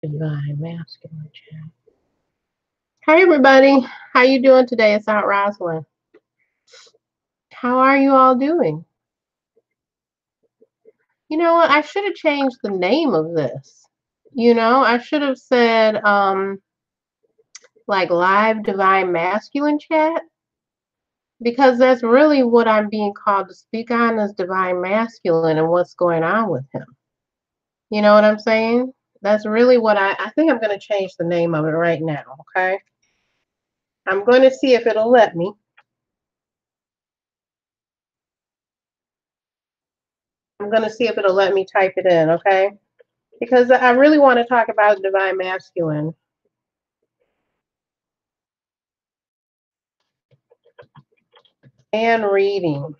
Divine masculine chat. Hey everybody, how you doing today? It's Aunt Rosalind. How are you all doing? You know what? I should have changed the name of this. I should have said like live divine masculine chat because that's really what I'm being called to speak on is divine masculine and what's going on with him. You know what I'm saying? That's really what I think I'm going to change the name of it right now, okay? I'm going to see if it'll let me. I'm going to see if it'll let me type it in, okay? Because I really want to talk about divine masculine. And reading.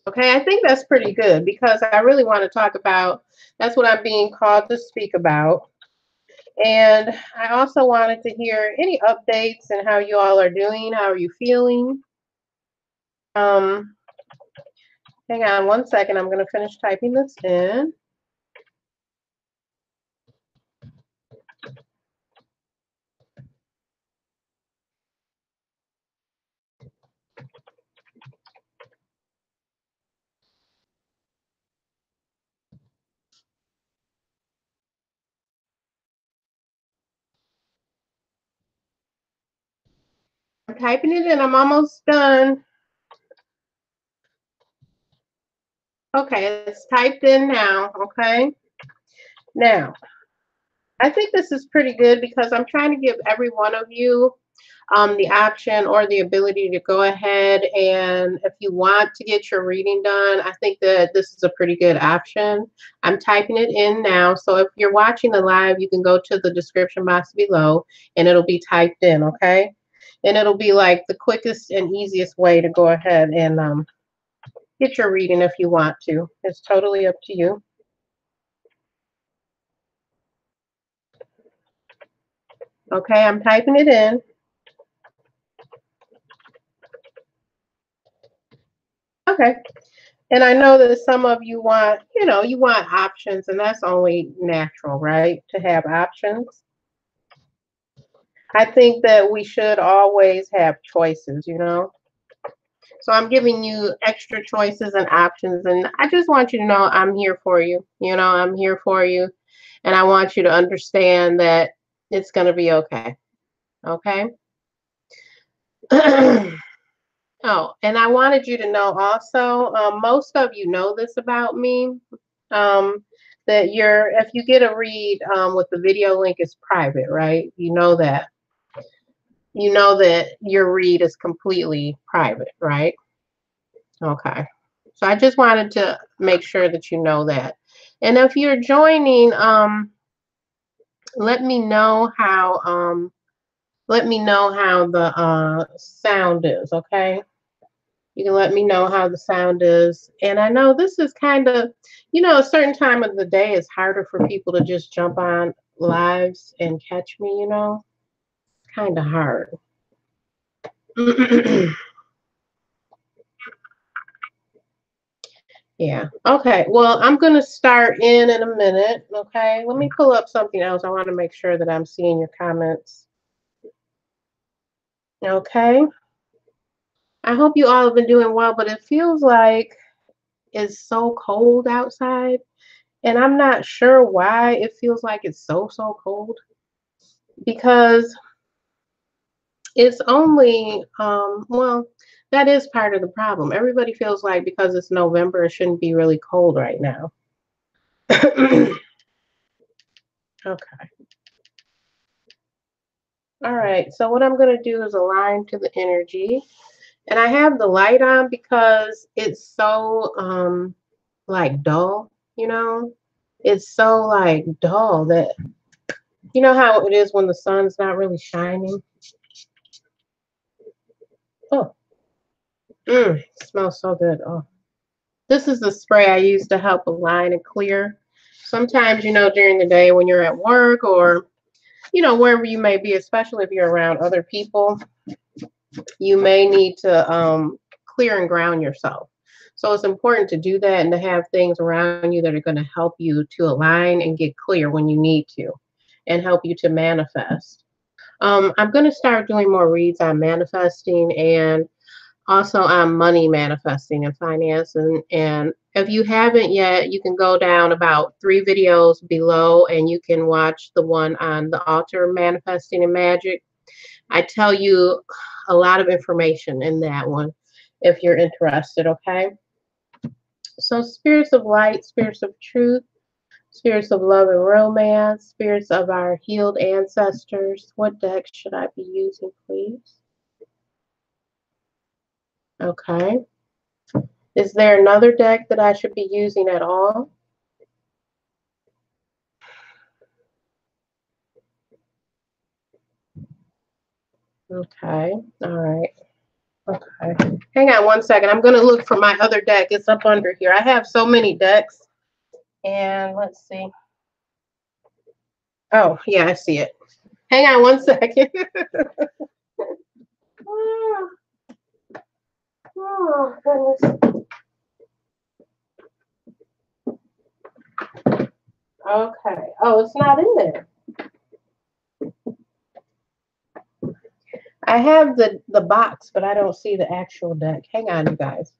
Okay, I think that's pretty good because I really want to talk about, that's what I'm being called to speak about. And I also wanted to hear any updates and how you all are doing. How are you feeling? Hang on one second. I'm going to finish typing this in. I'm typing it in. I'm almost done. Okay, it's typed in now. Okay. Now, I think this is pretty good because I'm trying to give every one of you the option or the ability to go ahead and if you want to get your reading done, I think that this is a pretty good option. I'm typing it in now. So if you're watching the live, you can go to the description box below and it'll be typed in, okay? And it'll be like the quickest and easiest way to go ahead and get your reading if you want to. It's totally up to you. Okay, I'm typing it in. Okay. And I know that some of you want, you want options, and that's only natural, right? To have options. I think that we should always have choices. So I'm giving you extra choices and options, and I just want you to know I'm here for you. I'm here for you, and I want you to understand that it's going to be okay. Okay? Oh, and I wanted you to know also, most of you know this about me, that if you get a read with the video link, is private, right? You know that. You know that your read is completely private, right? Okay. So I just wanted to make sure that you know that. And if you're joining, let me know how the sound is, okay? You can let me know how the sound is. And I know this is kind of, a certain time of the day is harder for people to just jump on lives and catch me, kind of hard. Yeah. Okay. Well, I'm going to start in a minute. Okay. Let me pull up something else. I want to make sure that I'm seeing your comments. Okay. I hope you all have been doing well, but it feels like it's so cold outside. And I'm not sure why it feels like it's so cold. Because it's only, well, that is part of the problem. Everybody feels like because it's November, it shouldn't be really cold right now. Okay. All right. So what I'm going to do is align to the energy. And I have the light on because it's so, like dull, It's so like dull that, you know how it is when the sun's not really shining? Oh, smells so good. Oh. This is the spray I use to help align and clear. Sometimes, during the day when you're at work or, wherever you may be, especially if you're around other people, you may need to clear and ground yourself. So it's important to do that and to have things around you that are going to help you to align and get clear when you need to and help you to manifest. I'm going to start doing more reads on manifesting and also on money manifesting and finance. And if you haven't yet, you can go down about 3 videos below and you can watch the one on the altar manifesting and magic. I tell you a lot of information in that one if you're interested, okay? So spirits of light, spirits of truth, spirits of love and romance, spirits of our healed ancestors. What deck should I be using, please? Okay. Is there another deck that I should be using at all? Okay. All right. Okay. Hang on one second. I'm going to look for my other deck. It's up under here. I have so many decks. And let's see. Oh, yeah, I see it. Hang on one second. Oh, goodness. Okay. Oh, it's not in there. I have the box, but I don't see the actual deck. Hang on, you guys.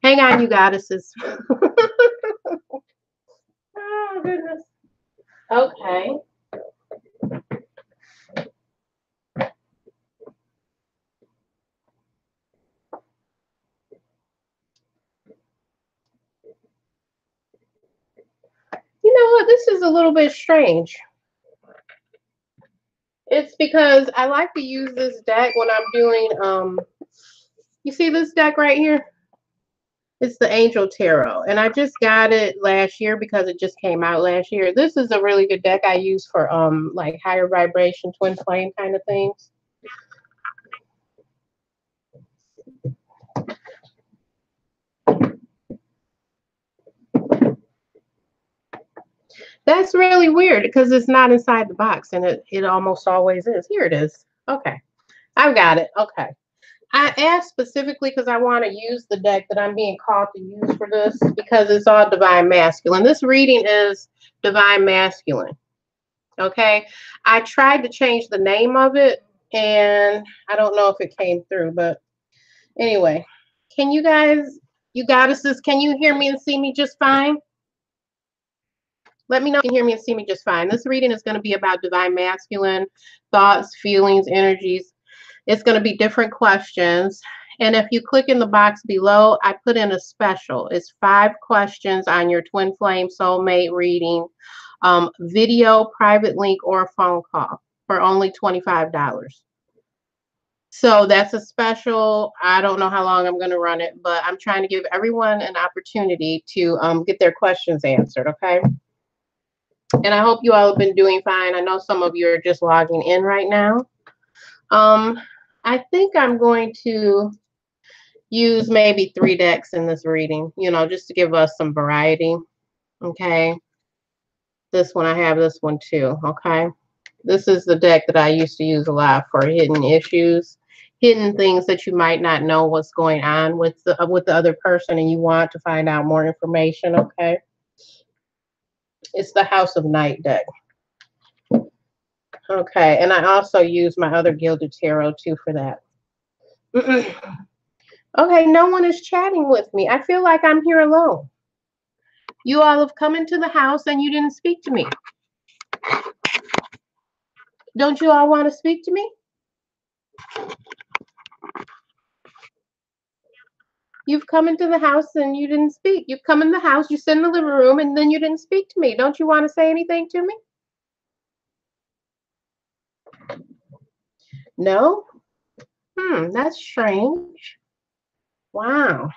Hang on, you goddesses. Oh, goodness. Okay. You know what? This is a little bit strange. It's because I like to use this deck when I'm doing, you see this deck right here? It's the Angel Tarot. And I just got it last year because it just came out last year. This is a really good deck I use for, like higher vibration, twin flame kind of things. That's really weird because it's not inside the box and it almost always is. Here it is. Okay. I've got it. Okay. I asked specifically because I want to use the deck that I'm being called to use for this because it's all divine masculine. This reading is divine masculine. Okay. I tried to change the name of it and I don't know if it came through, but anyway, can you guys, you goddesses, can you hear me and see me just fine? Let me know if you can hear me and see me just fine. This reading is going to be about divine masculine thoughts, feelings, energies. It's going to be different questions. And if you click in the box below, I put in a special. It's 5 questions on your twin flame soulmate reading, video, private link, or phone call for only $25. So that's a special. I don't know how long I'm going to run it, but I'm trying to give everyone an opportunity to get their questions answered, okay? And I hope you all have been doing fine. I know some of you are just logging in right now. I think I'm going to use maybe 3 decks in this reading, you know, just to give us some variety. Okay. This one, I have this one too. Okay. This is the deck that I used to use a lot for hidden issues, hidden things that you might not know what's going on with the other person and you want to find out more information. Okay. It's the House of Night deck. Okay. And I also use my other Gilded Tarot too for that. Okay, no one is chatting with me. I feel like I'm here alone. You all have come into the house and you didn't speak to me. Don't you all want to speak to me? You've come into the house and you didn't speak. You've come in the house, you sit in the living room, and then you didn't speak to me. Don't you want to say anything to me? No? That's strange. Wow.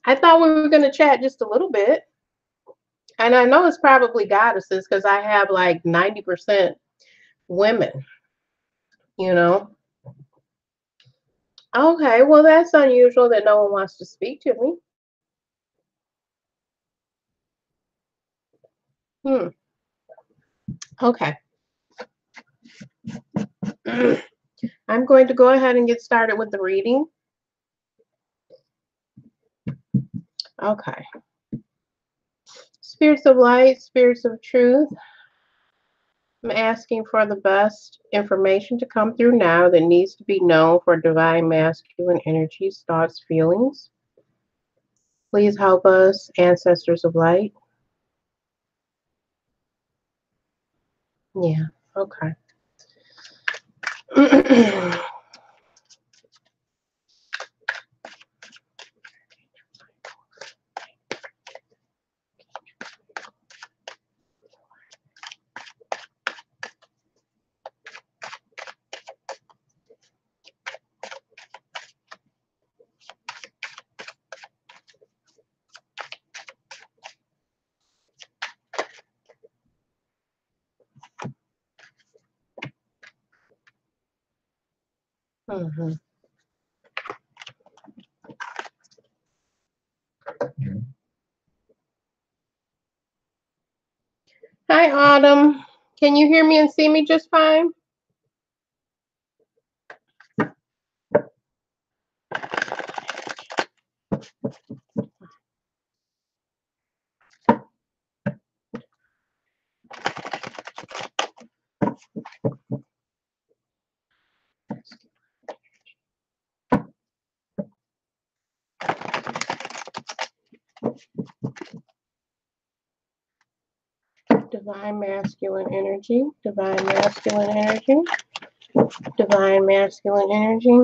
I thought we were going to chat just a little bit. And I know it's probably goddesses because I have like 90% women, you know? Okay, well, that's unusual that no one wants to speak to me. Okay. I'm going to go ahead and get started with the reading. Okay. Spirits of light, spirits of truth, I'm asking for the best information to come through now that needs to be known for divine masculine energies, thoughts, feelings. Please help us, ancestors of light. Yeah, okay. Mhm. Hi, Autumn. Can you hear me and see me just fine? Divine masculine energy, divine masculine energy, divine masculine energy,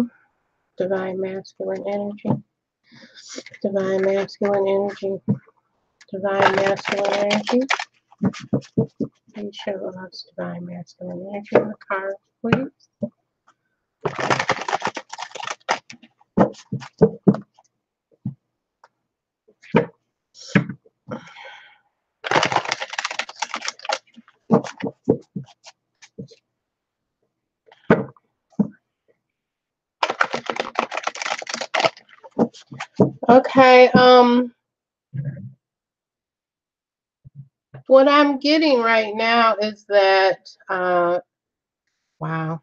divine masculine energy, divine masculine energy, divine masculine energy. Please show us divine masculine energy in the card, please. Okay, what I'm getting right now is that, wow,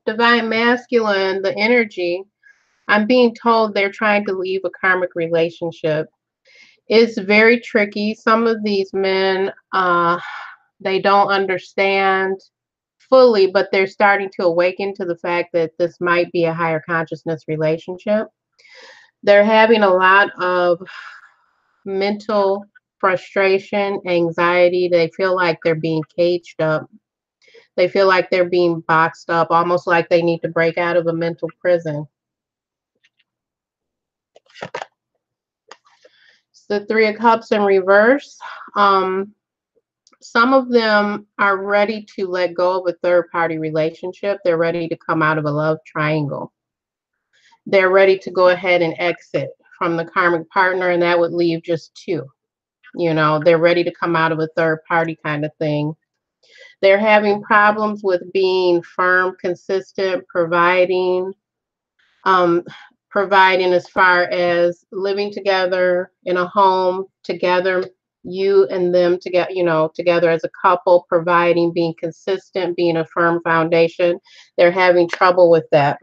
divine masculine, the energy, I'm being told they're trying to leave a karmic relationship. It's very tricky. Some of these men, they don't understand fully, but they're starting to awaken to the fact that this might be a higher consciousness relationship. They're having a lot of mental frustration, anxiety. They feel like they're being caged up. They feel like they're being boxed up, almost like they need to break out of a mental prison. It's the Three of Cups in reverse. Some of them are ready to let go of a third-party relationship. They're ready to come out of a love triangle. They're ready to go ahead and exit from the karmic partner, and that would leave just two. You know, they're ready to come out of a third party kind of thing. They're having problems with being firm, consistent, um, providing as far as living together in a home together, you and them together, you know, together as a couple, providing, being consistent, being a firm foundation. They're having trouble with that.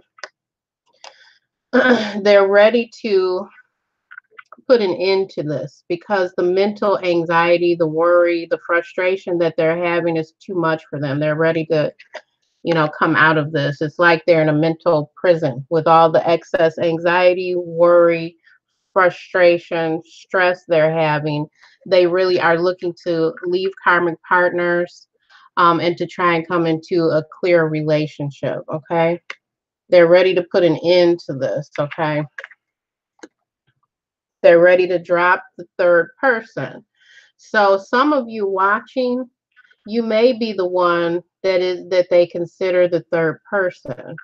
They're ready to put an end to this because the mental anxiety, the worry, the frustration that they're having is too much for them. They're ready to, you know, come out of this. It's like they're in a mental prison with all the excess anxiety, worry, frustration, stress they're having. They really are looking to leave karmic partners, and to try and come into a clear relationship. Okay. They're ready to put an end to this. Okay. They're ready to drop the third person. So some of you watching, you may be the one that they consider the third person.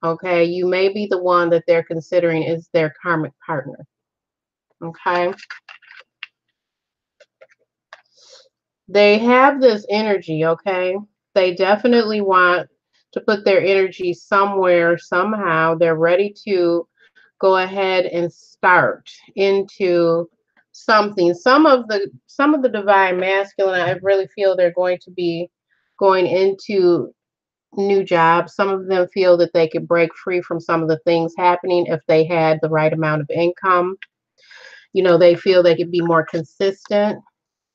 Okay, you may be the one that they're considering is their karmic partner. Okay, they have this energy. Okay, they definitely want to put their energy somewhere, somehow. They're ready to go ahead and start into something. Some of the divine masculine, I really feel they're going to be going into new jobs. Some of them feel that they could break free from some of the things happening if they had the right amount of income. You know, they feel they could be more consistent.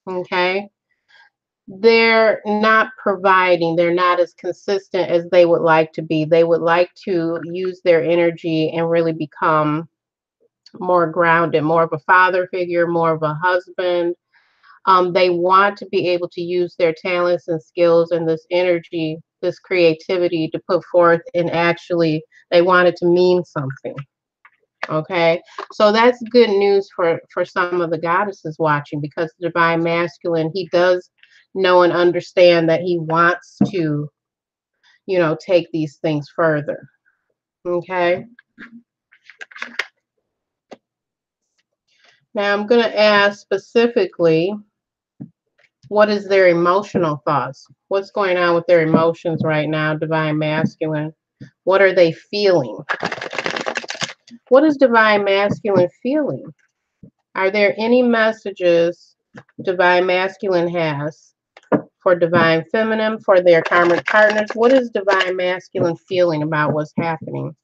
Okay. They're not providing, they're not as consistent as they would like to be. They would like to use their energy and really become more grounded, more of a father figure, more of a husband. They want to be able to use their talents and skills and this energy, this creativity to put forth, and actually they want it to mean something. Okay, so that's good news for some of the goddesses watching, because the divine masculine, he does know and understand that he wants to, you know, take these things further. Okay, now I'm going to ask specifically, what is their emotional thoughts? What's going on with their emotions right now, divine masculine? What are they feeling? What is divine masculine feeling? Are there any messages divine masculine has for divine feminine, for their karmic partners? What is divine masculine feeling about what's happening?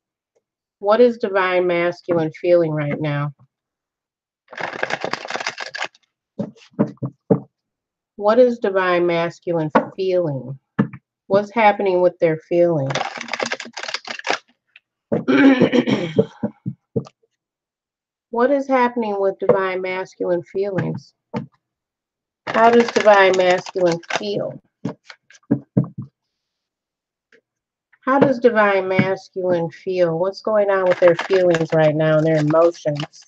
What is divine masculine feeling right now? What is divine masculine feeling? What's happening with their feelings? What is happening with divine masculine feelings? How does divine masculine feel? How does divine masculine feel? What's going on with their feelings right now and their emotions?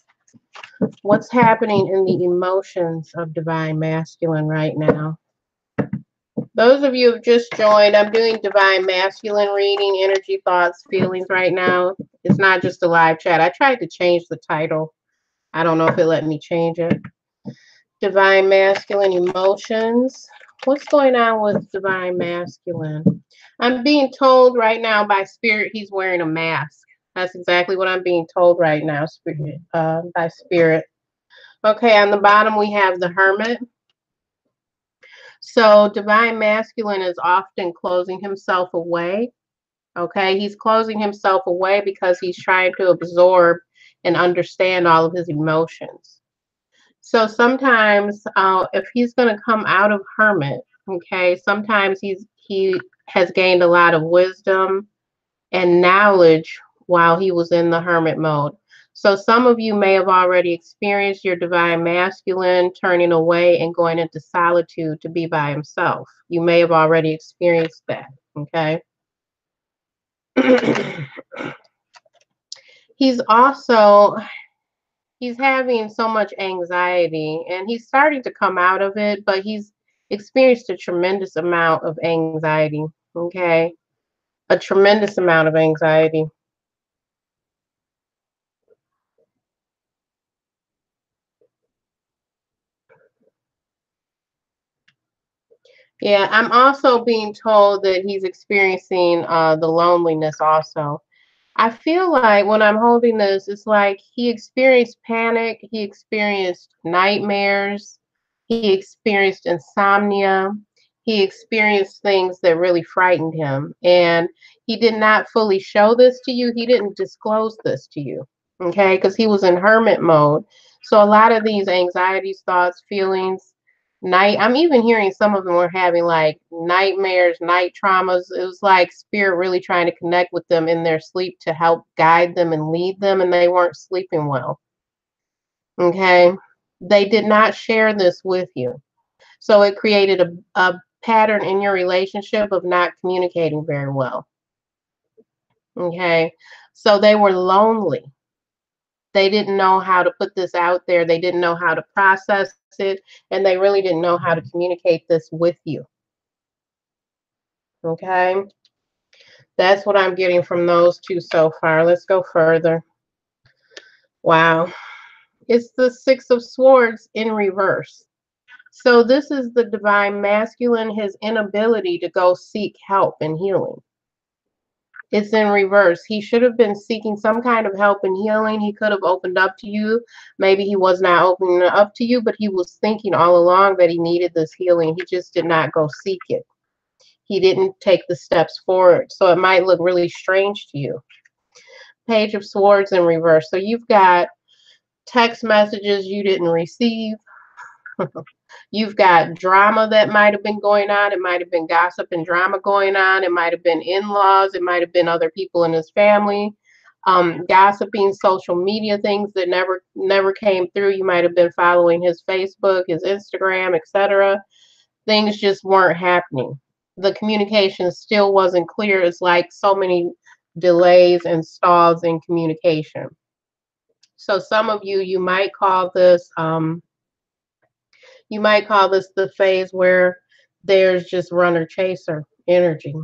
What's happening in the emotions of divine masculine right now? Those of you who have just joined, I'm doing divine masculine reading, energy, thoughts, feelings right now. It's not just a live chat. I tried to change the title. I don't know if it let me change it. Divine masculine emotions. What's going on with divine masculine? I'm being told right now by spirit he's wearing a mask. That's exactly what I'm being told right now, spirit, by spirit. Okay, on the bottom we have the hermit. So divine masculine is often closing himself away. Okay, he's closing himself away because he's trying to absorb and understand all of his emotions. So sometimes, if he's going to come out of hermit, okay, sometimes he has gained a lot of wisdom and knowledge while he was in the hermit mode. So some of you may have already experienced your divine masculine turning away and going into solitude to be by himself. You may have already experienced that, okay? He's also, he's having so much anxiety, and he's starting to come out of it, but he's experienced a tremendous amount of anxiety, okay? A tremendous amount of anxiety. Yeah, I'm also being told that he's experiencing the loneliness also. I feel like when I'm holding this, it's like he experienced panic, he experienced nightmares, he experienced insomnia, he experienced things that really frightened him. And he did not fully show this to you, he didn't disclose this to you, okay? Because he was in hermit mode. So a lot of these anxieties, thoughts, feelings, I'm even hearing some of them were having like nightmares, night traumas. It was like spirit really trying to connect with them in their sleep to help guide them and lead them, and they weren't sleeping well. Okay, they did not share this with you, so it created a pattern in your relationship of not communicating very well. Okay, so they were lonely. They didn't know how to put this out there, they didn't know how to process it, and they really didn't know how to communicate this with you. Okay, that's what I'm getting from those two so far. Let's go further. Wow, it's the Six of Swords in reverse. So this is the divine masculine, his inability to go seek help and healing. It's in reverse. He should have been seeking some kind of help and healing. He could have opened up to you. Maybe he was not opening up to you, but he was thinking all along that he needed this healing. He just did not go seek it. He didn't take the steps forward. So it might look really strange to you. Page of Swords in reverse. So you've got text messages you didn't receive. You've got drama that might have been going on. It might have been gossip and drama going on. It might have been in-laws. It might have been other people in his family. Gossiping, social media things that never came through. You might have been following his Facebook, his Instagram, etc. Things just weren't happening. The communication still wasn't clear. It's like so many delays and stalls in communication. So some of you, you might call this the phase where there's just runner chaser energy.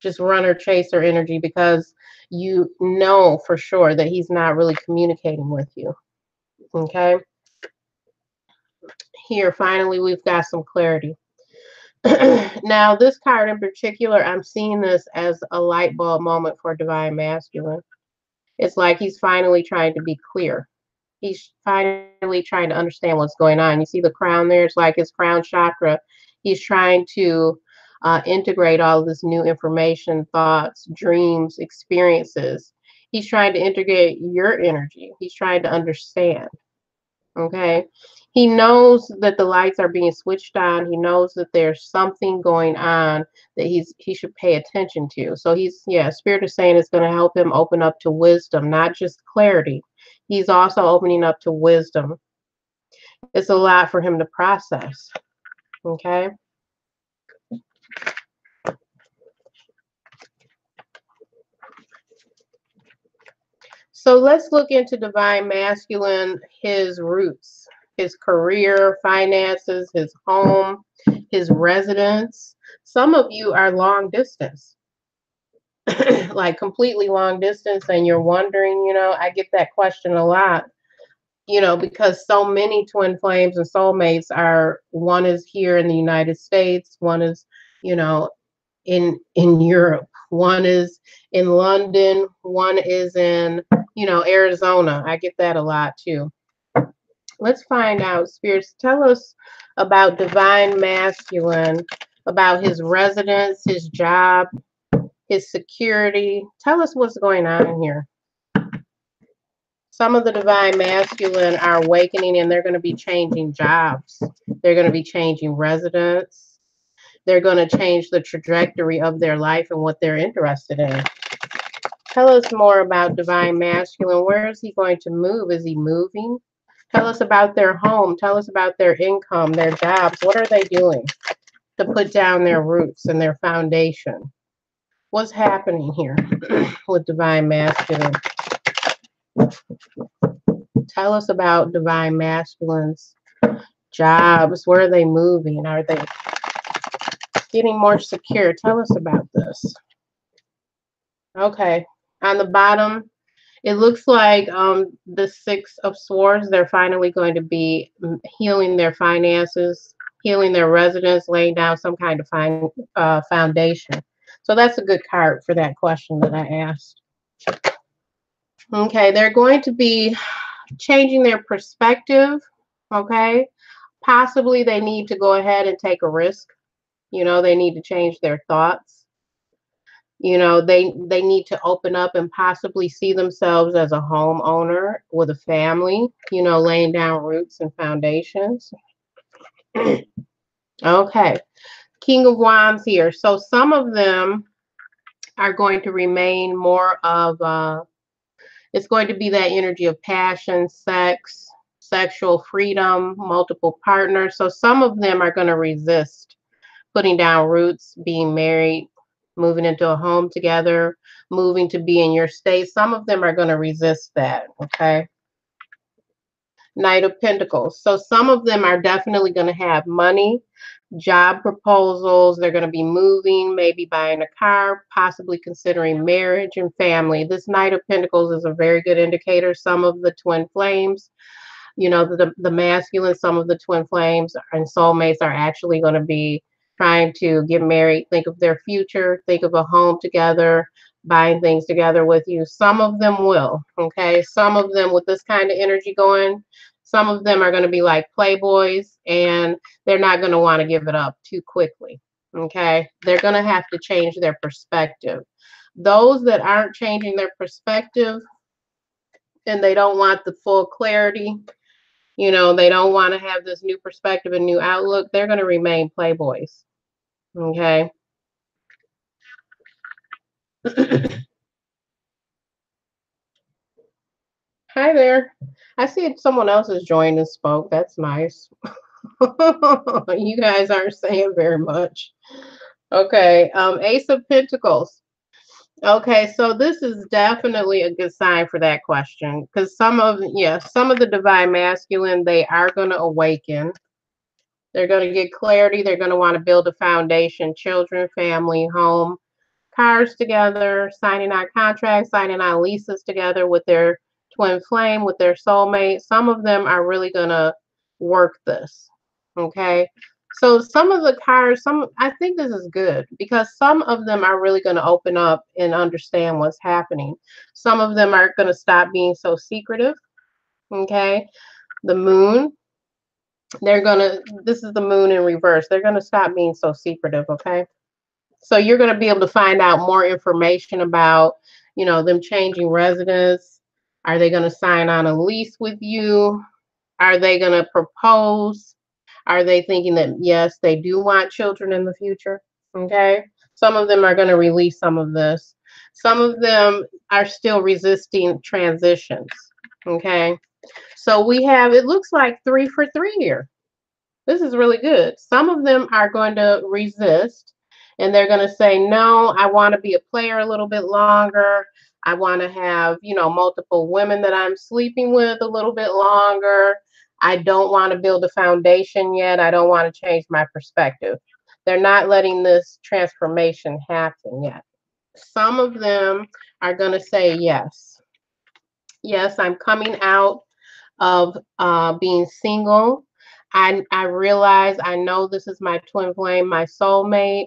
Just runner chaser energy, because you know for sure that he's not really communicating with you. Okay. Here, finally, we've got some clarity. Now, this card in particular, I'm seeing this as a light bulb moment for Divine Masculine. It's like he's finally trying to be clear. He's finally trying to understand what's going on. You see the crown there? It's like his crown chakra. He's trying to integrate all of this new information, thoughts, dreams, experiences. He's trying to integrate your energy. He's trying to understand. Okay. He knows that the lights are being switched on. He knows that there's something going on that he should pay attention to. So Spirit is saying it's going to help him open up to wisdom, not just clarity. He's also opening up to wisdom. It's a lot for him to process. Okay. So let's look into Divine Masculine, his roots, his career, finances, his home, his residence. Some of you are long distance, like completely long distance, and you're wondering, I get that question a lot, because so many twin flames and soulmates one is here in the United States, one is, in Europe, one is in London, one is in, Arizona. I get that a lot too. Let's find out, spirits, tell us about Divine Masculine, about his residence, his job, his security. Tell us what's going on here. Some of the Divine Masculine are awakening, and they're going to be changing jobs. They're going to be changing residence. They're going to change the trajectory of their life and what they're interested in. Tell us more about Divine Masculine. Where is he going to move? Is he moving? Tell us about their home. Tell us about their income, their jobs. What are they doing to put down their roots and their foundation? What's happening here with Divine Masculine? Tell us about Divine Masculine's jobs. Where are they moving? Are they getting more secure? Tell us about this. Okay. On the bottom, it looks like the Six of Swords. They're finally going to be healing their finances, healing their residence, laying down some kind of foundation. So that's a good card for that question that I asked. Okay, they're going to be changing their perspective. Okay, possibly they need to go ahead and take a risk. They need to change their thoughts. They need to open up and possibly see themselves as a homeowner with a family, laying down roots and foundations. Okay, King of Wands here. So some of them are going to remain more of it's going to be that energy of passion, sex, sexual freedom, multiple partners. So some of them are going to resist putting down roots, being married, moving into a home together, moving to be in your state. Some of them are going to resist that, okay? Knight of Pentacles. So some of them are definitely going to have money, job proposals. They're going to be moving, maybe buying a car, possibly considering marriage and family. This Knight of Pentacles is a very good indicator. Some of the twin flames, the masculine, some of the twin flames and soulmates are actually going to be trying to get married, think of their future, think of a home together, buying things together with you. Some of them will, okay? Some of them with this kind of energy going, some of them are going to be like playboys, and they're not going to want to give it up too quickly, Okay, they're going to have to change their perspective. Those that aren't changing their perspective and they don't want the full clarity, you know, they don't want to have this new perspective and new outlook, they're going to remain playboys. Okay. Hi there. I see someone else has joined and spoke. That's nice. You guys aren't saying very much. Okay. Ace of Pentacles. Okay, so this is definitely a good sign for that question because some of the divine masculine, they are going to awaken. They're going to get clarity. They're going to want to build a foundation, children, family, home, cars together, signing on contracts, signing on leases together with their twin flame, with their soulmate. Some of them are really going to work this. Okay. So some of the cards, I think this is good because some of them are really going to open up and understand what's happening. Some of them are going to stop being so secretive. Okay. The moon, this is the moon in reverse. They're going to stop being so secretive. Okay. So you're going to be able to find out more information about, you know, them changing residence. Are they going to sign on a lease with you? Are they going to propose? Are they thinking that, yes, they do want children in the future? Okay. Some of them are going to release some of this. Some of them are still resisting transitions. Okay. So we have, it looks like 3 for 3 here. This is really good. Some of them are going to resist and they're going to say, no, I want to be a player a little bit longer. I want to have, you know, multiple women that I'm sleeping with a little bit longer. I don't want to build a foundation yet. I don't want to change my perspective. They're not letting this transformation happen yet. Some of them are going to say yes. Yes, I'm coming out of being single. I realize, I know this is my twin flame, my soulmate.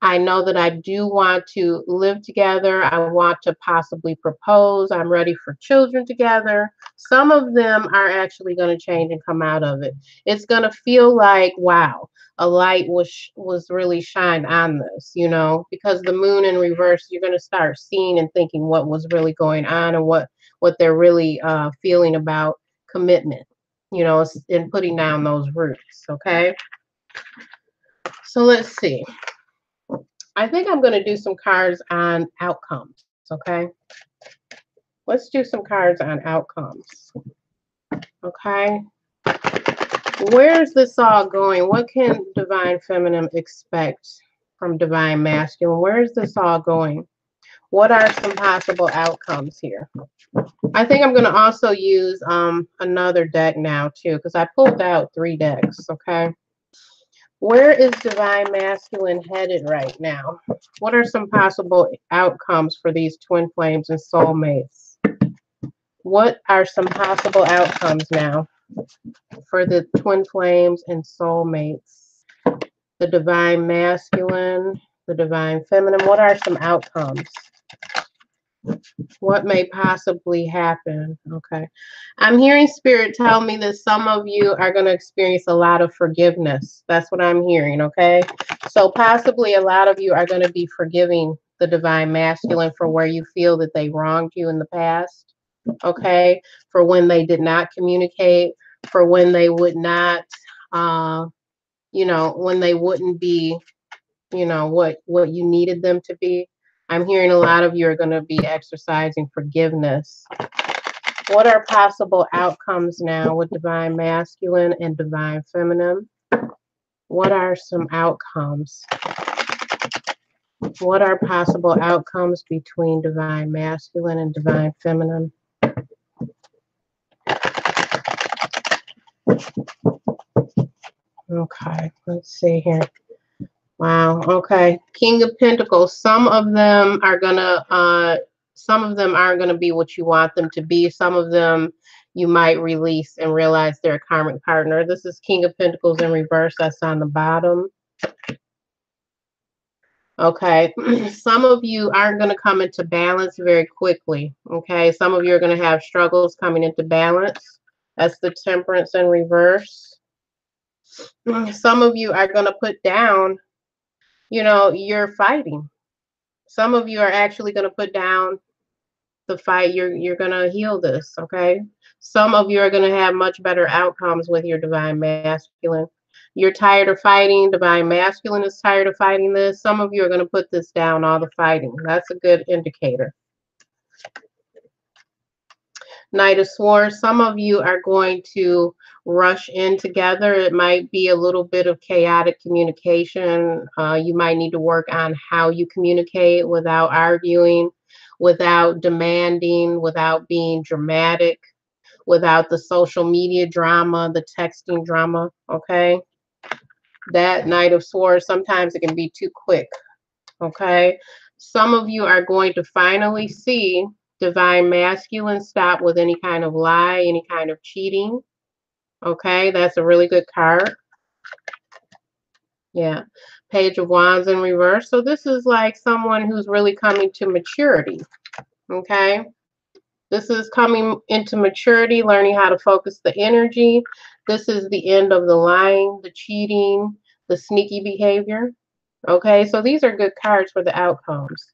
I know that I do want to live together. I want to possibly propose. I'm ready for children together. Some of them are actually going to change and come out of it. It's going to feel like, wow, a light was really shined on this, you know, because the moon in reverse, you're going to start seeing and thinking what was really going on and what they're really feeling about commitment, you know, and putting down those roots. Okay. So let's see. I think I'm going to do some cards on outcomes, okay? Let's do some cards on outcomes, okay? Where's this all going? What can Divine Feminine expect from Divine Masculine? Where is this all going? What are some possible outcomes here? I think I'm going to also use another deck now, too, because I pulled out 3 decks, okay? Where is Divine Masculine headed right now? What are some possible outcomes for these twin flames and soulmates? What are some possible outcomes now for the twin flames and soulmates? The Divine Masculine, the Divine Feminine. What are some outcomes? What may possibly happen? Okay. I'm hearing Spirit tell me that some of you are going to experience a lot of forgiveness. That's what I'm hearing, okay? So possibly a lot of you are going to be forgiving the Divine Masculine for where you feel that they wronged you in the past, okay? For when they did not communicate, for when they would not, you know, when they wouldn't be, you know, what you needed them to be. I'm hearing a lot of you are going to be exercising forgiveness. What are possible outcomes now with Divine Masculine and Divine Feminine? What are some outcomes? What are possible outcomes between Divine Masculine and Divine Feminine? Okay, let's see here. Wow. Okay. King of Pentacles. Some of them aren't gonna be what you want them to be. Some of them you might release and realize they're a karmic partner. This is King of Pentacles in reverse. That's on the bottom. Okay. Some of you aren't going to come into balance very quickly. Okay. Some of you are going to have struggles coming into balance. That's the Temperance in reverse. Some of you are going to put down You know, you're fighting. Some of you are actually going to put down the fight. You're going to heal this, okay? Some of you are going to have much better outcomes with your divine masculine. You're tired of fighting. Divine masculine is tired of fighting this. Some of you are going to put this down, all the fighting. That's a good indicator. Knight of Swords, some of you are going to rush in together. It might be a little bit of chaotic communication. You might need to work on how you communicate without arguing, without demanding, without being dramatic, without the social media drama, the texting drama, okay? That Knight of Swords, sometimes it can be too quick, okay? Some of you are going to finally see divine masculine stop with any kind of lie, any kind of cheating, okay? That's a really good card. Yeah. Page of Wands in reverse. So this is like someone who's really coming to maturity, okay? This is coming into maturity, learning how to focus the energy. This is the end of the lying, the cheating, the sneaky behavior. Okay, so these are good cards for the outcomes.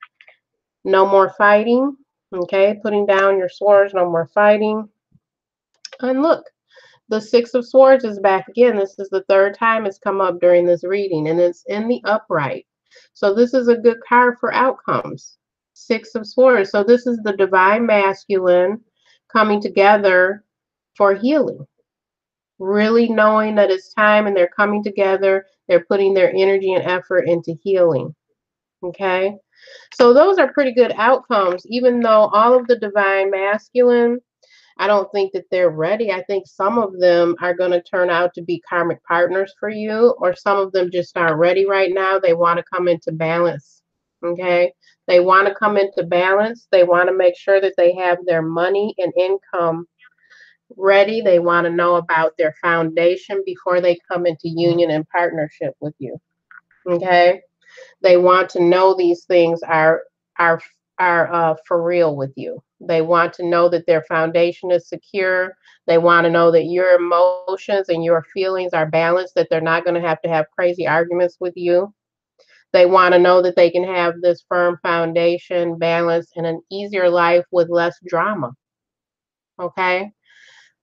No more fighting. Okay, putting down your swords, no more fighting. And look, the Six of Swords is back again. This is the third time it's come up during this reading, and it's in the upright. So this is a good card for outcomes. Six of Swords. So this is the divine masculine coming together for healing. Really knowing that it's time and they're coming together. They're putting their energy and effort into healing. Okay. So those are pretty good outcomes, even though all of the divine masculine, I don't think that they're ready. I think some of them are going to turn out to be karmic partners for you, or some of them just aren't ready right now. They want to come into balance. Okay. They want to come into balance. They want to make sure that they have their money and income ready. They want to know about their foundation before they come into union and partnership with you. Okay. They want to know these things are for real with you. They want to know that their foundation is secure. They want to know that your emotions and your feelings are balanced, that they're not going to have crazy arguments with you. They want to know that they can have this firm foundation, balance, and an easier life with less drama. Okay?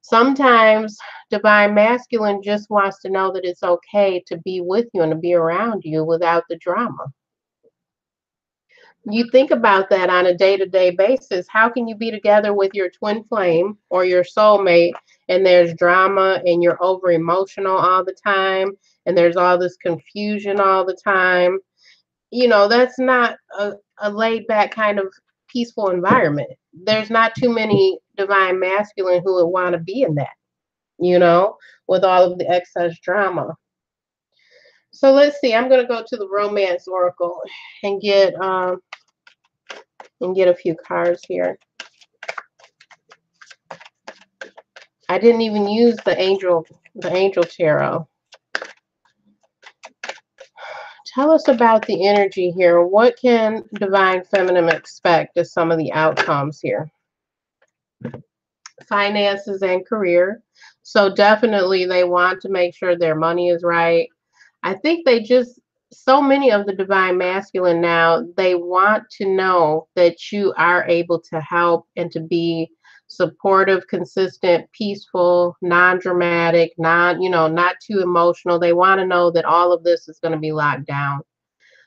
Sometimes divine masculine just wants to know that it's okay to be with you and to be around you without the drama. You think about that on a day-to-day basis. How can you be together with your twin flame or your soulmate and there's drama and you're over emotional all the time and there's all this confusion all the time? You know, that's not a laid back kind of peaceful environment. There's not too many divine masculine who would want to be in that, you know, with all of the excess drama. So let's see. I'm going to go to the Romance Oracle and get a few cards here. I didn't even use the angel tarot. Tell us about the energy here. What can divine feminine expect as some of the outcomes here? Finances and career. So definitely they want to make sure their money is right. I think so many of the divine masculine now, they want to know that you are able to help and to be supportive, consistent, peaceful, non-dramatic, not too emotional. They want to know that all of this is going to be locked down.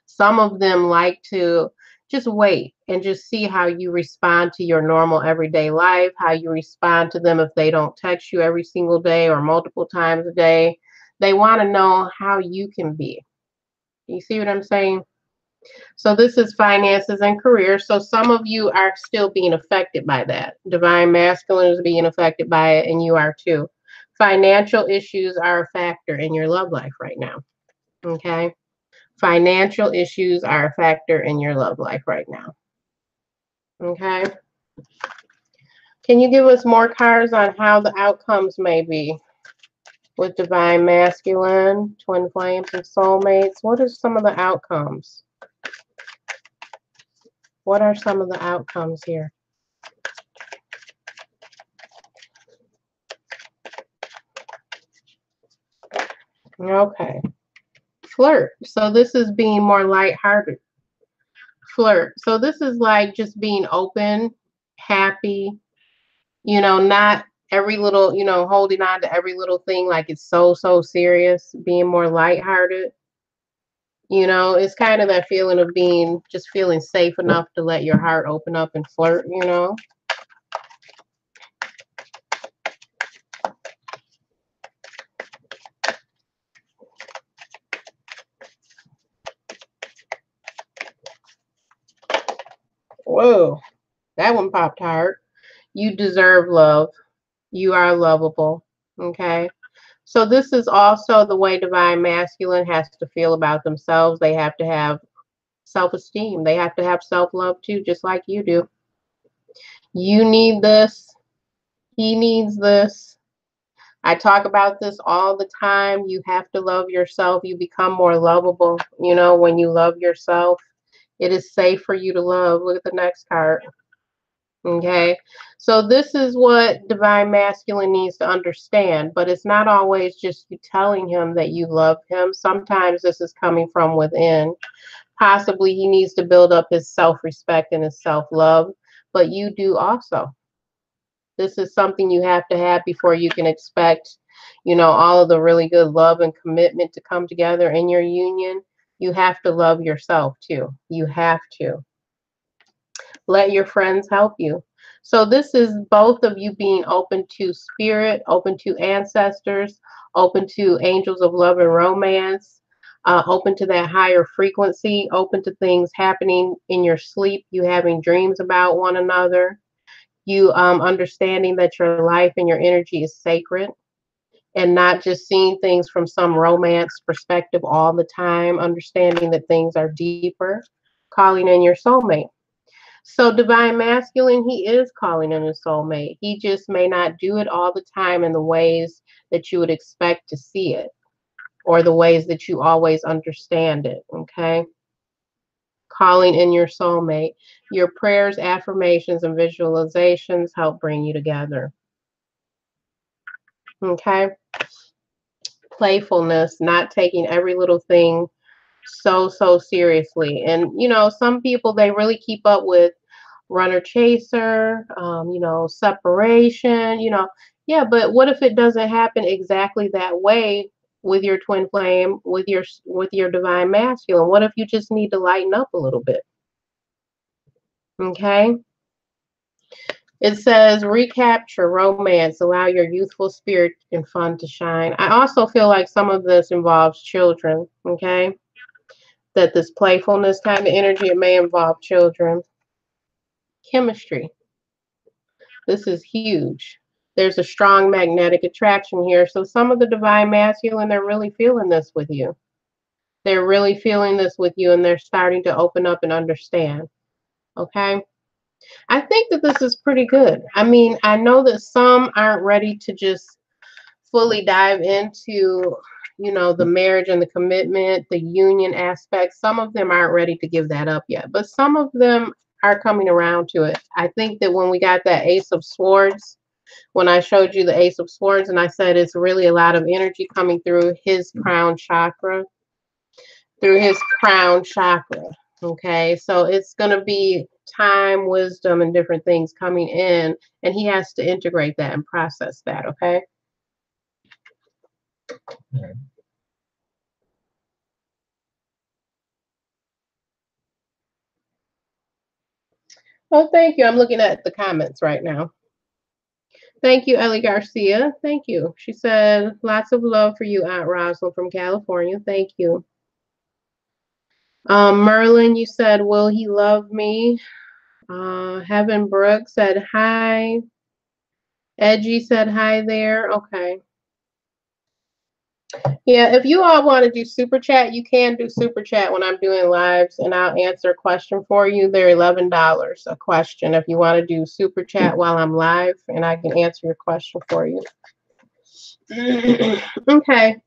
Some of them like to just wait and just see how you respond to your normal everyday life, how you respond to them if they don't text you every single day or multiple times a day. They want to know how you can be. You see what I'm saying? So this is finances and career. So some of you are still being affected by that. Divine masculine is being affected by it, and you are too. Financial issues are a factor in your love life right now. Okay? Financial issues are a factor in your love life right now. Okay? Can you give us more cards on how the outcomes may be with divine masculine, twin flames, and soulmates? What are some of the outcomes? What are some of the outcomes here? Okay. Flirt. So this is being more lighthearted. Flirt. So this is like just being open, happy, not every little, holding on to every little thing like it's so, so serious, being more lighthearted. It's kind of that feeling of being just feeling safe enough to let your heart open up and flirt. Whoa, that one popped hard. You deserve love. You are lovable. Okay. So this is also the way divine masculine has to feel about themselves. They have to have self-esteem. They have to have self-love too, just like you do. You need this. He needs this. I talk about this all the time. You have to love yourself. You become more lovable. When you love yourself, it is safe for you to love. Look at the next card. Okay, so this is what divine masculine needs to understand, but it's not always just you telling him that you love him. Sometimes this is coming from within. Possibly he needs to build up his self-respect and his self-love, but you do also. This is something you have to have before you can expect, all of the really good love and commitment to come together in your union. You have to love yourself too. You have to. Let your friends help you. So this is both of you being open to spirit, open to ancestors, open to angels of love and romance, open to that higher frequency, open to things happening in your sleep, you having dreams about one another, you understanding that your life and your energy is sacred and not just seeing things from some romance perspective all the time, understanding that things are deeper, calling in your soulmate. So divine masculine, he is calling in his soulmate. He just may not do it all the time in the ways that you would expect to see it or the ways that you always understand it, okay? Calling in your soulmate. Your prayers, affirmations, and visualizations help bring you together, okay? Playfulness, not taking every little thing so, so seriously. And, some people, they really keep up with runner chaser, separation, yeah, but what if it doesn't happen exactly that way with your twin flame, with your divine masculine? What if you just need to lighten up a little bit? Okay. It says recapture romance, allow your youthful spirit and fun to shine. I also feel like some of this involves children, okay? That this playfulness kind of energy, it may involve children. Chemistry. This is huge. There's a strong magnetic attraction here. So some of the divine masculine, they're really feeling this with you. They're really feeling this with you and they're starting to open up and understand. Okay. I think that this is pretty good. I mean, I know that some aren't ready to just fully dive into, the marriage and the commitment, the union aspect. Some of them aren't ready to give that up yet, but some of them are coming around to it. I think that when we got that Ace of Swords, when I showed you the Ace of Swords and I said it's really a lot of energy coming through his crown chakra, Okay, so it's going to be time, wisdom, and different things coming in, and he has to integrate that and process that, okay? Okay. Well, thank you. I'm looking at the comments right now. Thank you, Ellie Garcia. Thank you. She said, lots of love for you, Aunt Rosalind from California. Thank you. Merlin, you said, will he love me? Heaven Brooks said, hi. Edgy said, hi there. Okay. Yeah, if you all want to do super chat, you can do super chat when I'm doing lives, and I'll answer a question for you. They're $11 a question if you want to do super chat while I'm live, and I can answer your question for you. Okay,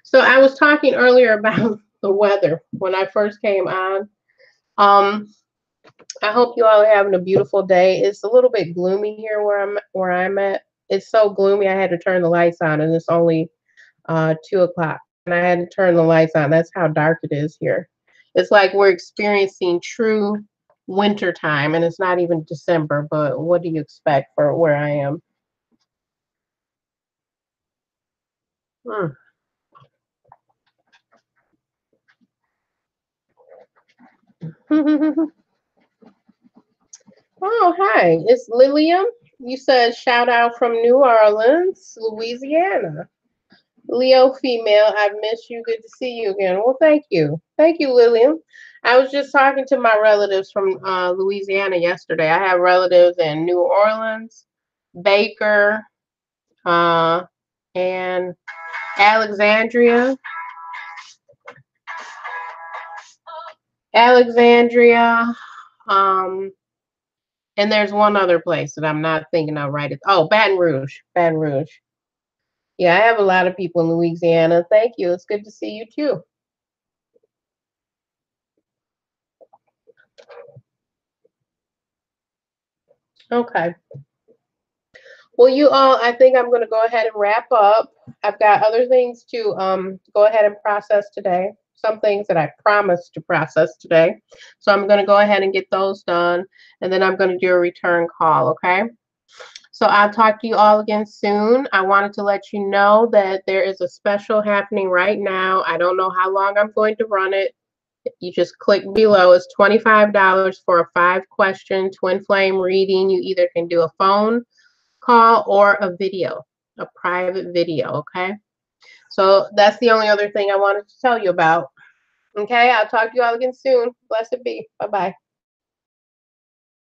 so I was talking earlier about the weather when I first came on. I hope you all are having a beautiful day. It's a little bit gloomy here where I'm at. It's so gloomy I had to turn the lights on, and it's only 2 o'clock. and I had to turn the lights on. That's how dark it is here. It's like we're experiencing true winter time, and it's not even December, but what do you expect for where I am? Hmm. Oh, hi. It's Lillian. You said shout out from New Orleans, Louisiana. Leo female, I've missed you. Good to see you again. Well, thank you. Thank you, Lillian. I was just talking to my relatives from Louisiana yesterday. I have relatives in New Orleans, Baker, uh, and Alexandria. Alexandria. Um, and there's one other place that I'm not thinking of right. Oh, Baton Rouge. Baton Rouge. Yeah, I have a lot of people in Louisiana. Thank you. It's good to see you too. Okay. Well, you all, I think I'm going to go ahead and wrap up. I've got other things to go ahead and process today. Some things that I promised to process today. So I'm going to go ahead and get those done. And then I'm going to do a return call. Okay. So I'll talk to you all again soon. I wanted to let you know that there is a special happening right now. I don't know how long I'm going to run it. You just click below. It's $25 for a 5-question twin flame reading. You either can do a phone call or a video, a private video. Okay. So that's the only other thing I wanted to tell you about. Okay. I'll talk to you all again soon. Blessed be. Bye bye.